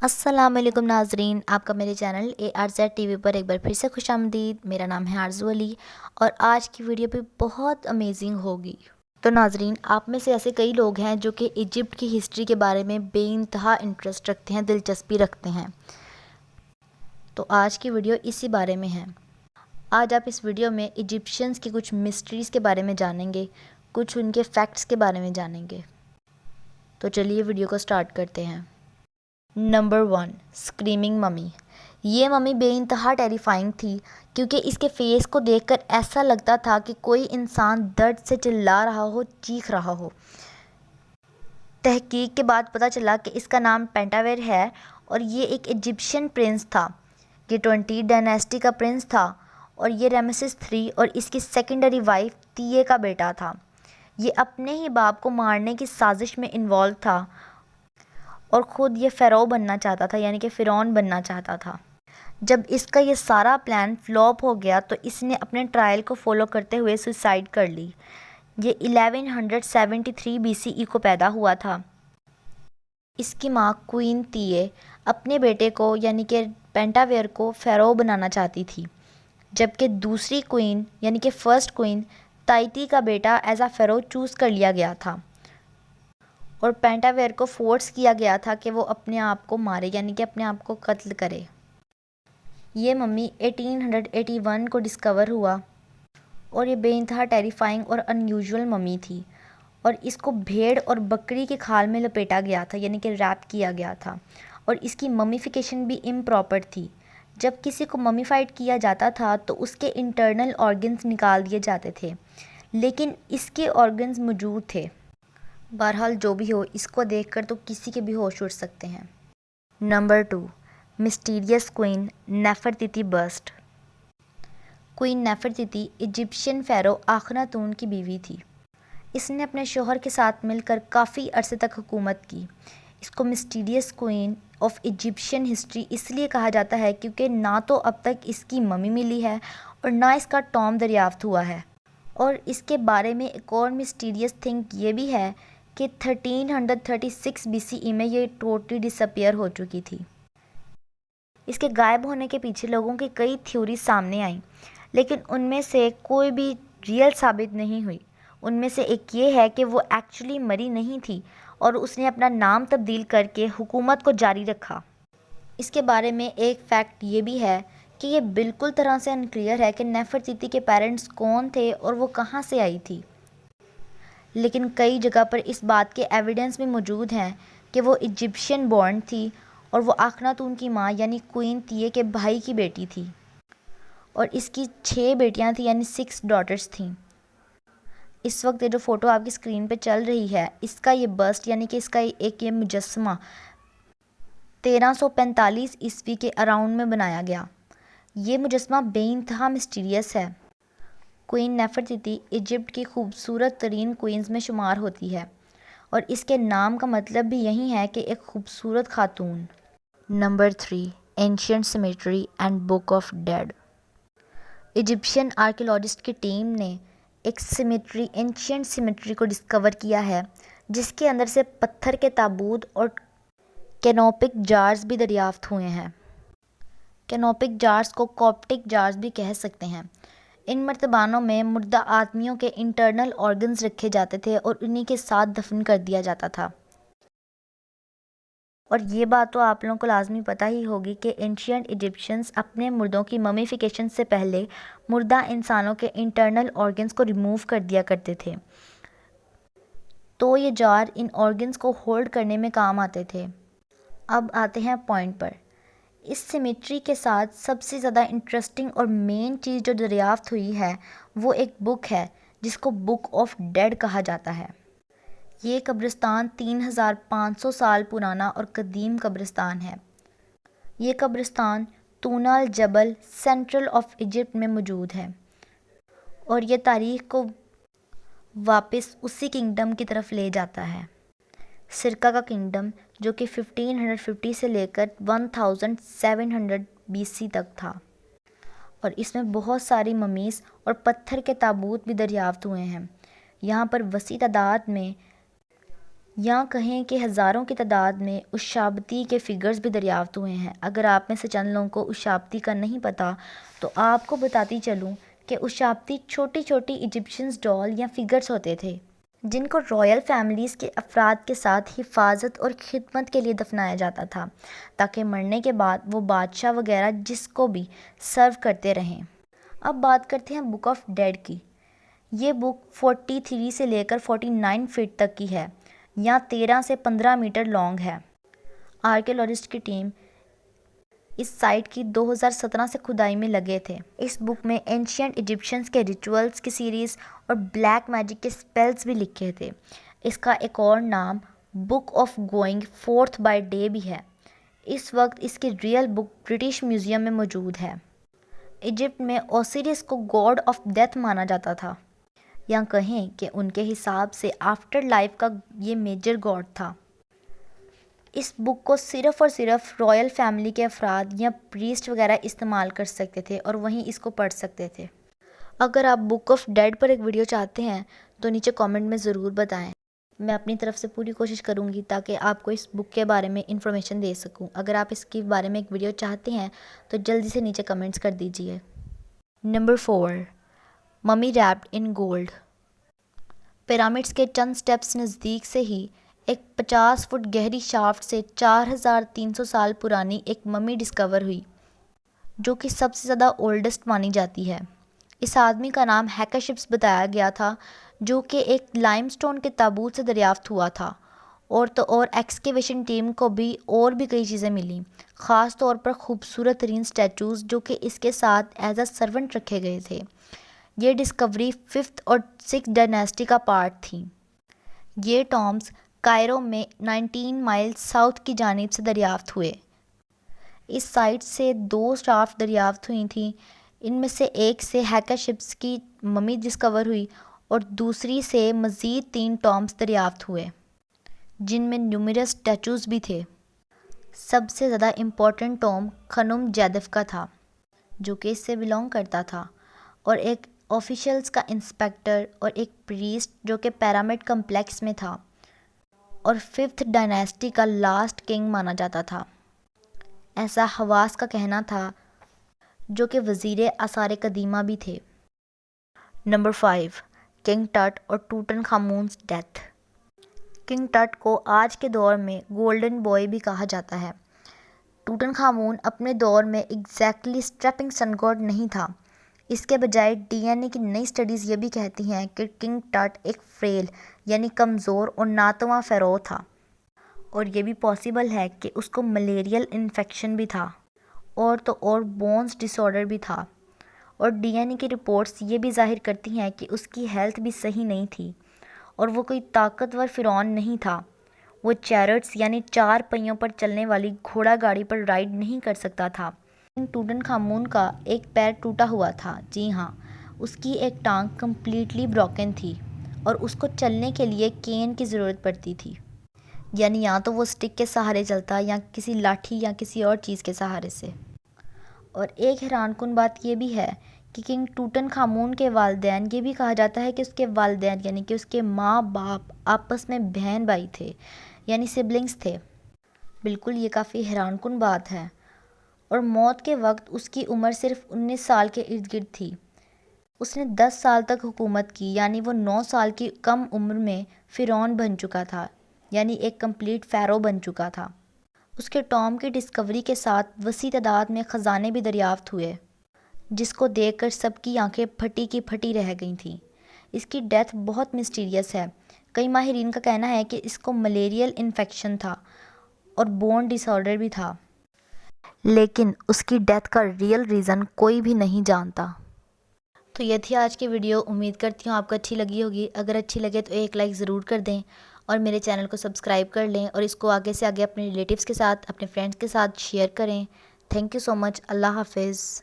السلام علیکم ناظرین، آپ کا میرے چینل ARZ TV پر ایک بار پھر سے خوش آمدید۔ میرا نام ہے آرزو علی اور آج کی ویڈیو بھی بہت امیزنگ ہوگی۔ تو ناظرین، آپ میں سے ایسے کئی لوگ ہیں جو کہ ایجپٹ کی ہسٹری کے بارے میں بے انتہا انٹرسٹ رکھتے ہیں، دلچسپی رکھتے ہیں۔ تو آج کی ویڈیو اسی بارے میں ہے۔ آج آپ اس ویڈیو میں ایجپشنز کی کچھ مسٹریز کے بارے میں جانیں گے، کچھ ان کے فیکٹس کے بارے میں جانیں گے۔ تو چلیے ویڈیو کو سٹارٹ کرتے ہیں۔ Number 1، screaming mummy. یہ ممی بے انتہا ٹیریفائنگ تھی کیونکہ اس کے فیس کو دیکھ کر ایسا لگتا تھا کہ کوئی انسان درد سے چلا رہا ہو، چیخ رہا ہو۔ تحقیق کے بعد پتہ چلا کہ اس کا نام پینٹاویر ہے اور یہ ایک ایجپشین پرنس تھا۔ یہ 20 ڈائناسٹی کا پرنس تھا اور یہ رامسیس 3 اور اس کی سیکنڈری وائف تیے کا بیٹا تھا۔ یہ اپنے ہی باپ کو مارنے کی سازش میں انوالو تھا اور خود یہ فیرو بننا چاہتا تھا، یعنی کہ فرعون بننا چاہتا تھا۔ جب اس کا یہ سارا پلان فلاپ ہو گیا تو اس نے اپنے ٹرائل کو فالو کرتے ہوئے سوسائڈ کر لی۔ یہ 1173 BCE کو پیدا ہوا تھا۔ اس کی ماں کوئین تیے اپنے بیٹے کو یعنی کہ پینٹاویر کو فیرو بنانا چاہتی تھی، جبکہ دوسری کوئین یعنی کہ فرسٹ کوئین تائتی کا بیٹا ایز اے فیرو چوز کر لیا گیا تھا اور پینٹاویر کو فورس کیا گیا تھا کہ وہ اپنے آپ کو مارے، یعنی کہ اپنے آپ کو قتل کرے۔ یہ ممی 1881 کو ڈسکور ہوا اور یہ بے انتہا ٹیریفائنگ اور ان یوزول ممی تھی اور اس کو بھیڑ اور بکری کے کھال میں لپیٹا گیا تھا، یعنی کہ ریپ کیا گیا تھا، اور اس کی ممیفیکیشن بھی امپراپر تھی۔ جب کسی کو ممیفائڈ کیا جاتا تھا تو اس کے انٹرنل آرگنز نکال دیے جاتے تھے، لیکن اس کے آرگنز موجود تھے۔ بہرحال جو بھی ہو، اس کو دیکھ کر تو کسی کے بھی ہوش اڑ سکتے ہیں۔ Number 2، mysterious queen Nefertiti bust. Queen Nefertiti Egyptian pharaoh Akhenaten کی بیوی تھی۔ اس نے اپنے شوہر کے ساتھ مل کر کافی عرصے تک حکومت کی۔ اس کو mysterious queen of Egyptian history اس لیے کہا جاتا ہے کیونکہ نہ تو اب تک اس کی ممی ملی ہے اور نہ اس کا ٹام دریافت ہوا ہے۔ اور اس کے بارے میں ایک اور مسٹیریس تھنگ یہ بھی ہے کہ 1336 BCE میں یہ ٹوٹلی ڈس اپیئر ہو چکی تھی۔ اس کے غائب ہونے کے پیچھے لوگوں کی کئی تھیوری سامنے آئیں، لیکن ان میں سے کوئی بھی ریئل ثابت نہیں ہوئی۔ ان میں سے ایک یہ ہے کہ وہ ایکچولی مری نہیں تھی اور اس نے اپنا نام تبدیل کر کے حکومت کو جاری رکھا۔ اس کے بارے میں ایک فیکٹ یہ بھی ہے کہ یہ بالکل طرح سے انکلیئر ہے کہ نیفرتیتی کے پیرنٹس کون تھے اور وہ کہاں سے آئی تھی، لیکن کئی جگہ پر اس بات کے ایویڈنس بھی موجود ہیں کہ وہ ایجپشین بورن تھی اور وہ آخناتون کی ماں یعنی کوئین تیے کے بھائی کی بیٹی تھی اور اس کی 6 بیٹیاں تھیں، یعنی 6 ڈاٹرز تھیں۔ اس وقت یہ جو فوٹو آپ کی اسکرین پہ چل رہی ہے، اس کا یہ بسٹ یعنی کہ اس کا ایک یہ مجسمہ 1345 عیسوی کے اراؤنڈ میں بنایا گیا۔ یہ مجسمہ بے انتہا مسٹیریس ہے۔ کوئین نیفرتیتی ایجپٹ کی خوبصورت ترین کوئینز میں شمار ہوتی ہے اور اس کے نام کا مطلب بھی یہی ہے کہ ایک خوبصورت خاتون۔ Number 3، ancient cemetery and book of dead. Egyptian archaeologist کی ٹیم نے ایک سیمیٹری، اینشینٹ سیمیٹری کو ڈسکور کیا ہے جس کے اندر سے پتھر کے تابوت اور کینوپک جارز بھی دریافت ہوئے ہیں۔ کینوپک جارز کو کوپٹک جارز بھی کہہ سکتے ہیں۔ ان مرتبانوں میں مردہ آدمیوں کے انٹرنل آرگنز رکھے جاتے تھے اور انہی کے ساتھ دفن کر دیا جاتا تھا۔ اور یہ بات تو آپ لوگوں کو لازمی پتہ ہی ہوگی کہ اینشینٹ ایجپشنز اپنے مردوں کی ممیفیکیشن سے پہلے مردہ انسانوں کے انٹرنل آرگنز کو ریموو کر دیا کرتے تھے، تو یہ جار ان آرگنز کو ہولڈ کرنے میں کام آتے تھے۔ اب آتے ہیں پوائنٹ پر۔ اس سیمیٹری کے ساتھ سب سے زیادہ انٹرسٹنگ اور مین چیز جو دریافت ہوئی ہے وہ ایک بک ہے جس کو بک آف ڈیڈ کہا جاتا ہے۔ یہ قبرستان 3500 سال پرانا اور قدیم قبرستان ہے۔ یہ قبرستان تونا الجبل، سینٹرل آف ایجپٹ میں موجود ہے اور یہ تاریخ کو واپس اسی کنگڈم کی طرف لے جاتا ہے، سرکا کا کنگڈم، جو کہ 1550 سے لے کر 1700 BC تک تھا، اور اس میں بہت ساری ممیز اور پتھر کے تابوت بھی دریافت ہوئے ہیں۔ یہاں پر وسیع تعداد میں یہاں کہیں کہ ہزاروں کی تعداد میں اشابتی کے فگرز بھی دریافت ہوئے ہیں۔ اگر آپ میں سے چند لوگوں کو اشابتی کا نہیں پتہ تو آپ کو بتاتی چلوں کہ اشابتی چھوٹی چھوٹی ایجپشنز ڈال یا فگرز ہوتے تھے جن کو رائل فیملیز کے افراد کے ساتھ حفاظت اور خدمت کے لیے دفنایا جاتا تھا تاکہ مرنے کے بعد وہ بادشاہ وغیرہ جس کو بھی سرو کرتے رہیں۔ اب بات کرتے ہیں بک آف ڈیڈ کی۔ یہ بک 43 سے لے کر 49 فٹ تک کی ہے یا 13 سے 15 میٹر لانگ ہے۔ آرکیولوجسٹ کی ٹیم اس سائٹ کی 2017 سے کھدائی میں لگے تھے۔ اس بک میں اینشینٹ ایجپشنز کے ریچولز کی سیریز اور بلیک میجک کے سپیلز بھی لکھے تھے۔ اس کا ایک اور نام book of going forth by day بھی ہے۔ اس وقت اس کی ریئل بک برٹش میوزیم میں موجود ہے۔ ایجپٹ میں اوسیرس کو گاڈ آف ڈیتھ مانا جاتا تھا، یا کہیں کہ ان کے حساب سے آفٹر لائف کا یہ میجر گاڈ تھا۔ اس بک کو صرف اور صرف رائل فیملی کے افراد یا پریسٹ وغیرہ استعمال کر سکتے تھے اور وہیں اس کو پڑھ سکتے تھے۔ اگر آپ بک آف ڈیڈ پر ایک ویڈیو چاہتے ہیں تو نیچے کامنٹ میں ضرور بتائیں۔ میں اپنی طرف سے پوری کوشش کروں گی تاکہ آپ کو اس بک کے بارے میں انفارمیشن دے سکوں۔ اگر آپ اس کے بارے میں ایک ویڈیو چاہتے ہیں تو جلدی سے نیچے کمنٹس کر دیجئے۔ نمبر 4، ممی ریپڈ ان گولڈ۔ پیرامڈس کے چند سٹیپس نزدیک سے ہی ایک 50 فٹ گہری شافٹ سے 4300 سال پرانی ایک ممی ڈسکور ہوئی جو کہ سب سے زیادہ اولڈسٹ مانی جاتی ہے۔ اس آدمی کا نام ہیکاشپس بتایا گیا تھا جو کہ ایک لائم سٹون کے تابوت سے دریافت ہوا تھا، اور ایکسکیویشن ٹیم کو بھی اور بھی کئی چیزیں ملیں، خاص طور پر خوبصورت ترین سٹیچوز جو کہ اس کے ساتھ ایز اے سرونٹ رکھے گئے تھے۔ یہ ڈسکوری 5th اور 6th ڈائناسٹی کا پارٹ تھی۔ یہ ٹامز کائرو میں 19 مائل ساؤتھ کی جانب سے دریافت ہوئے۔ اس سائٹ سے 2 شافٹ دریافت ہوئی تھیں، ان میں سے ایک سے ہیکاشپس کی ممی ڈسکور ہوئی اور دوسری سے مزید 3 ٹامز دریافت ہوئے جن میں نیومرس سٹیچوز بھی تھے۔ سب سے زیادہ امپورٹنٹ ٹام خنم جیدف کا تھا جو کہ اس سے بلانگ کرتا تھا، اور ایک آفیشلز کا انسپیکٹر اور ایک پریسٹ جو کہ پیرامڈ کمپلیکس میں تھا اور 5th ڈائناسٹی کا لاسٹ کنگ مانا جاتا تھا، ایسا حواس کا کہنا تھا، جو کہ وزیر آثار قدیمہ بھی تھے۔ نمبر 5، کنگ ٹٹ اور ٹوٹن خامون's ڈیتھ۔ کنگ ٹٹ کو آج کے دور میں گولڈن بوائے بھی کہا جاتا ہے۔ ٹوٹن خامون اپنے دور میں ایگزیکٹلی اسٹریپنگ سن گاڈ نہیں تھا۔ اس کے بجائے DNA کی نئی سٹڈیز یہ بھی کہتی ہیں کہ کنگ ٹٹ ایک فریل یعنی کمزور اور ناتواں فیرو تھا، اور یہ بھی پاسبل ہے کہ اس کو ملیریل انفیکشن بھی تھا اور بونز ڈس آرڈر بھی تھا، اور DNA کی رپورٹس یہ بھی ظاہر کرتی ہیں کہ اس کی ہیلتھ بھی صحیح نہیں تھی اور وہ کوئی طاقتور فرعون نہیں تھا۔ وہ چیرٹس یعنی 4 پہیوں پر چلنے والی گھوڑا گاڑی پر رائڈ نہیں کر سکتا تھا۔ ٹوٹن خامون کا ایک پیر ٹوٹا ہوا تھا، جی ہاں، اس کی ایک ٹانگ کمپلیٹلی بروکن تھی اور اس کو چلنے کے لیے کین کی ضرورت پڑتی تھی، یعنی یا تو وہ سٹک کے سہارے چلتا یا کسی لاٹھی یا کسی اور چیز کے سہارے سے۔ اور ایک حیران کن بات یہ بھی ہے کہ کنگ ٹوٹن خامون کے والدین، یہ بھی کہا جاتا ہے کہ اس کے والدین یعنی کہ اس کے ماں باپ آپس میں بہن بھائی تھے، یعنی سبلنگز تھے۔ بالکل یہ کافی حیران کن بات ہے۔ اور موت کے وقت اس کی عمر صرف 19 سال کے ارد گرد تھی۔ اس نے 10 سال تک حکومت کی، یعنی وہ 9 سال کی کم عمر میں فرعون بن چکا تھا، یعنی ایک کمپلیٹ فیرو بن چکا تھا۔ اس کے ٹام کی ڈسکوری کے ساتھ وسیع تعداد میں خزانے بھی دریافت ہوئے، جس کو دیکھ کر سب کی آنکھیں پھٹی کی پھٹی رہ گئی تھیں۔ اس کی ڈیتھ بہت مسٹیریس ہے۔ کئی ماہرین کا کہنا ہے کہ اس کو ملیریل انفیکشن تھا اور بون ڈس آرڈر بھی تھا، لیکن اس کی ڈیتھ کا ریئل ریزن کوئی بھی نہیں جانتا۔ تو یہ تھی آج کی ویڈیو، امید کرتی ہوں آپ کو اچھی لگی ہوگی۔ اگر اچھی لگے تو ایک لائک ضرور کر دیں اور میرے چینل کو سبسکرائب کر لیں، اور اس کو آگے سے آگے اپنے ریلیٹیوز کے ساتھ، اپنے فرینڈز کے ساتھ شیئر کریں۔ تھینک یو سو مچ۔ اللہ حافظ۔